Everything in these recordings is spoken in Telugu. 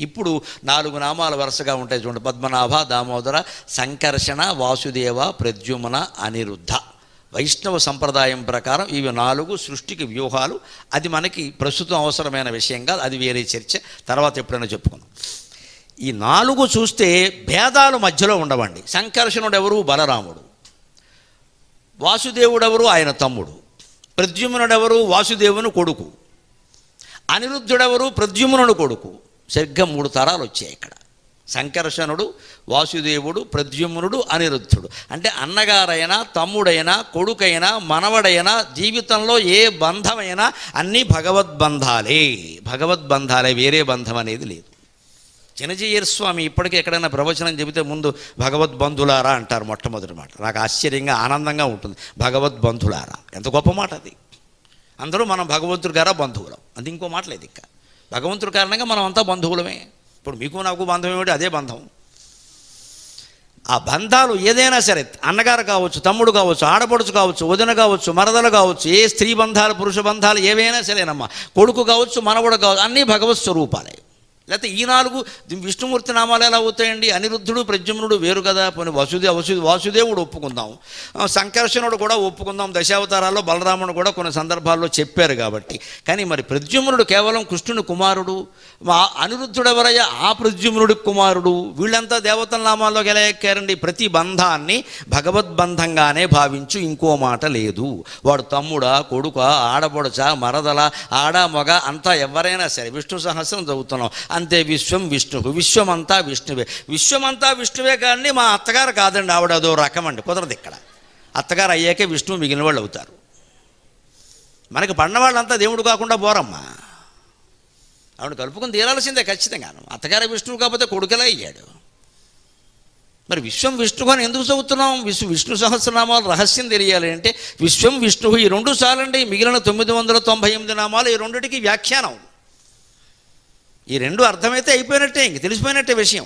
ఇప్పుడు 4 నామాలు వరుసగా ఉంటాయి చూడండి. పద్మనాభ, దామోదర, సంకర్షణ, వాసుదేవ, ప్రద్యుమ్న, అనిరుద్ధ. వైష్ణవ సంప్రదాయం ప్రకారం ఇవి 4 సృష్టికి వ్యూహాలు. అది మనకి ప్రస్తుతం అవసరమైన విషయం కాదు, అది వేరే చర్చ, తర్వాత ఎప్పుడైనా చెప్పుకుందాం. ఈ 4 చూస్తే భేదాలు మధ్యలో ఉండవండి. సంకర్షణుడు ఎవరు? బలరాముడు. వాసుదేవుడెవరు? ఆయన తమ్ముడు. ప్రద్యుమ్నుడెవరు? వాసుదేవుని కొడుకు. అనిరుద్ధుడెవరు? ప్రద్యుమ్నుడు కొడుకు. సరిగ్గా 3 తరాలు వచ్చాయి ఇక్కడ. సంకర్షణుడు, వాసుదేవుడు, ప్రద్యుమ్నుడు, అనిరుద్ధుడు. అంటే అన్నగారైనా, తమ్ముడైనా, కొడుకైనా, మనవడైనా, జీవితంలో ఏ బంధమైనా అన్నీ భగవద్బంధాలే. భగవద్బంధాలే, వేరే బంధం అనేది లేదు. చిన్నజీయర్ స్వామి ఇప్పటికీ ఎక్కడైనా ప్రవచనం చెబితే ముందు భగవద్బంధులారా అంటారు మొట్టమొదటి మాట. నాకు ఆశ్చర్యంగా ఆనందంగా ఉంటుంది. భగవద్బంధులారా, ఎంత గొప్ప మాట అది. అందరూ మనం భగవంతుడి గారా బంధువులం, అది ఇంకో మాట లేదు. ఇంకా భగవంతుడి కారణంగా మనం అంతా బంధువులమే. ఇప్పుడు మీకు నాకు బంధం ఏమిటి? అదే బంధం. ఆ బంధాలు ఏదైనా సరే, అన్నగారు కావచ్చు, తమ్ముడు కావచ్చు, ఆడపడుచు కావచ్చు, వదిన కావచ్చు, మరదలు కావచ్చు, ఏ స్త్రీ బంధాలు, పురుష బంధాలు ఏవైనా సరేనమ్మా, కొడుకు కావచ్చు, మనవడు కావచ్చు, అన్నీ భగవత్ స్వరూపాలే. లేకపోతే ఈ 4 విష్ణుమూర్తి నామాలు ఎలా అవుతాయండి? అనిరుద్ధుడు, ప్రద్యుమ్నుడు వేరు కదా. పోనీ వాసుదేవుడు ఒప్పుకుందాం, సంకర్షణుడు కూడా ఒప్పుకుందాం, దశావతారాల్లో బలరాముడు కూడా కొన్ని సందర్భాల్లో చెప్పారు కాబట్టి. కానీ మరి ప్రద్యుమ్నుడు కేవలం కృష్ణుని కుమారుడు, అనిరుద్ధుడు ఎవరయ్యా? ఆ ప్రద్యుమ్నుడి కుమారుడు. వీళ్ళంతా దేవతల నామాల్లోకి ఎలా ఎక్కారండి? ప్రతి బంధాన్ని భగవద్బంధంగానే భావించు, ఇంకో మాట లేదు. వాడు తమ్ముడా, కొడుక, ఆడపడుచ, మరదల, ఆడ మగ అంతా ఎవరైనా సరే విష్ణు సహస్రం చదువుతున్నాం అంతే. విశ్వం విష్ణువు, విశ్వమంతా విష్ణువే. విశ్వమంతా విష్ణువే కానీ మా అత్తగారు కాదండి, ఆవిడ అదో రకం అండి. కుదరదు ఇక్కడ. అత్తగారు అయ్యాకే విష్ణువు మిగిలిన వాళ్ళు అవుతారు. మనకి పడిన వాళ్ళంతా దేవుడు కాకుండా పోరమ్మా. ఆవిడ కలుపుకొని తీరాల్సిందే ఖచ్చితంగా. అత్తగారు విష్ణువు కాకపోతే కొడుకులా అయ్యాడు. మరి విశ్వం విష్ణువు అని ఎందుకు చదువుతున్నాం? విష్ణు సహస్రనామాలు రహస్యం తెలియాలి అంటే విశ్వం విష్ణువు ఈ 2 చాలండి. మిగిలిన 998 నామాలు ఈ 2టికి వ్యాఖ్యానం. ఈ 2 అర్థమైతే అయిపోయినట్టే, ఇంక తెలిసిపోయినట్టే విషయం.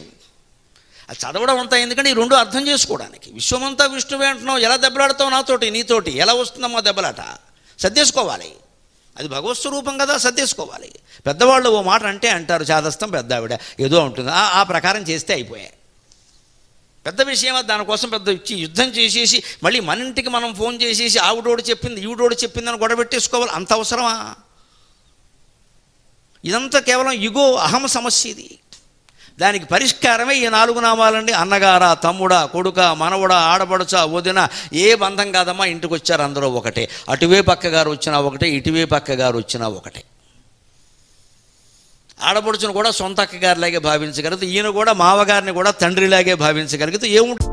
అది చదవడం అంతా ఎందుకంటే ఈ 2 అర్థం చేసుకోవడానికి. విశ్వమంతా విష్ణువే అంటున్నావు, ఎలా దెబ్బలాడతావు నాతోటి? నీతోటి ఎలా వస్తుందమ్మా దెబ్బలాట? సర్దేసుకోవాలి. అది భగవత్ స్వరూపం కదా, సర్దేసుకోవాలి. పెద్దవాళ్ళు ఓ మాట అంటే అంటారు, చాదస్తం పెద్ద ఆవిడ ఏదో ఉంటుంది, ఆ ప్రకారం చేస్తే అయిపోయాయి. పెద్ద విషయం. దానికోసం పెద్ద యుద్ధం చేసేసి మళ్ళీ మన ఇంటికి మనం ఫోన్ చేసేసి ఆవిడోడు చెప్పింది ఈవిడోడు చెప్పిందని గొడవెట్టేసుకోవాలి, అంత అవసరమా? ఇదంతా కేవలం ఇగో, అహం సమస్య ఇది. దానికి పరిష్కారమే ఈ 4 నామాలండి. అన్నగారా, తమ్ముడా, కొడుక, మనవడా, ఆడపడుచ, వదిన, ఏ బంధం కాదమ్మా. ఇంటికి వచ్చారు అందరూ ఒకటే. అటువే పక్కగారు వచ్చినా ఒకటే, ఇటువే పక్కగారు వచ్చినా ఒకటే. ఆడపడుచును కూడా సొంత అక్కగారిలాగే భావించగలుగుతూ, ఈయన కూడా మావగారిని కూడా తండ్రిలాగే భావించగలుగుతూ ఏముంటుంది.